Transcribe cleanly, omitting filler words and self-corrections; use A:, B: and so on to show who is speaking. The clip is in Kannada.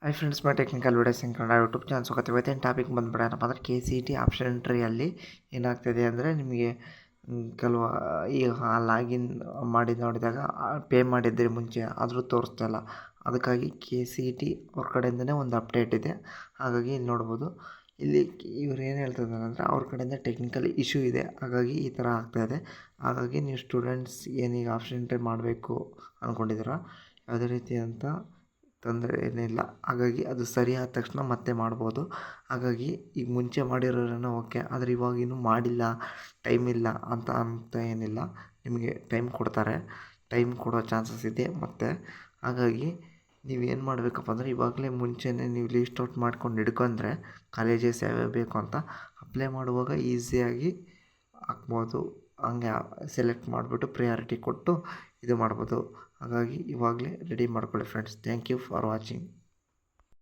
A: ಹಾಯ್ ಫ್ರೆಂಡ್ಸ್, ಮೈ ಟೆಕ್ನಿಕಲ್ ವಿಡಿಯೋಸ್ ಇನ್ ಕನ್ನಡ ಯೂಟ್ಯೂಬ್ ಚಾನಲ್ ಸ್ವಾಗತ. ಇವತ್ತಿನ ಟಾಪಿಕ್ ಬಂದುಬಿಡೋಣಪ್ಪ ಅಂದರೆ KCET ಆಪ್ಷನ್ ಎಂಟ್ರಿಯಲ್ಲಿ ಏನಾಗ್ತಿದೆ ಅಂದರೆ ನಿಮಗೆ ಕೆಲವು ಈಗ ಲಾಗಿನ್ ಮಾಡಿ ನೋಡಿದಾಗ ಪೇ ಮಾಡಿದ್ರಿ ಮುಂಚೆ ಆದರೂ ತೋರಿಸ್ತಾ ಇಲ್ಲ. ಅದಕ್ಕಾಗಿ KCET ಅವ್ರ ಕಡೆಯಿಂದನೇ ಒಂದು ಅಪ್ಡೇಟ್ ಇದೆ. ಹಾಗಾಗಿ ಇಲ್ಲಿ ನೋಡ್ಬೋದು, ಇಲ್ಲಿ ಇವ್ರು ಏನು ಹೇಳ್ತಿದ್ದಾರೆ ಅಂದರೆ ಅವ್ರ ಕಡೆಯಿಂದ ಟೆಕ್ನಿಕಲ್ ಇಶ್ಯೂ ಇದೆ, ಹಾಗಾಗಿ ಈ ಥರ ಆಗ್ತಾಯಿದೆ. ಹಾಗಾಗಿ ನೀವು ಸ್ಟೂಡೆಂಟ್ಸ್ ಏನೀಗ ಆಪ್ಷನ್ ಎಂಟ್ರಿ ಮಾಡಬೇಕು ಅಂದ್ಕೊಂಡಿದ್ದೀರ, ಯಾವುದೇ ರೀತಿಯಂಥ ತೊಂದರೆ ಏನಿಲ್ಲ. ಹಾಗಾಗಿ ಅದು ಸರಿಯಾದ ತಕ್ಷಣ ಮತ್ತೆ ಮಾಡ್ಬೋದು. ಹಾಗಾಗಿ ಈಗ ಮುಂಚೆ ಮಾಡಿರೋರೇನೋ ಓಕೆ, ಆದರೆ ಇವಾಗ ಇನ್ನೂ ಮಾಡಿಲ್ಲ, ಟೈಮ್ ಇಲ್ಲ ಅಂತ ಏನಿಲ್ಲ. ನಿಮಗೆ ಟೈಮ್ ಕೊಡ್ತಾರೆ, ಟೈಮ್ ಕೊಡೋ ಚಾನ್ಸಸ್ ಇದೆ. ಮತ್ತು ಹಾಗಾಗಿ ನೀವೇನು ಮಾಡಬೇಕಪ್ಪ ಅಂದರೆ ಇವಾಗಲೇ ಮುಂಚೆನೇ ನೀವು ಲೀಸ್ಟ್ ಔಟ್ ಮಾಡ್ಕೊಂಡು ಹಿಡ್ಕೊಂಡ್ರೆ ಕಾಲೇಜಸ್ ಯಾವ್ಯಾವ ಬೇಕು ಅಂತ ಅಪ್ಲೈ ಮಾಡುವಾಗ ಈಸಿಯಾಗಿ ಹಾಕ್ಬೋದು. ಹಂಗೆ ಸೆಲೆಕ್ಟ್ ಮಾಡಿಬಿಟ್ಟು ಪ್ರಿಯಾರಿಟಿ ಕೊಟ್ಟು ಇದು ಮಾಡ್ಬೋದು. ಹಾಗಾಗಿ ಇವಾಗಲೇ ರೆಡಿ ಮಾಡ್ಕೊಳ್ಳಿ friends. Thank you for watching.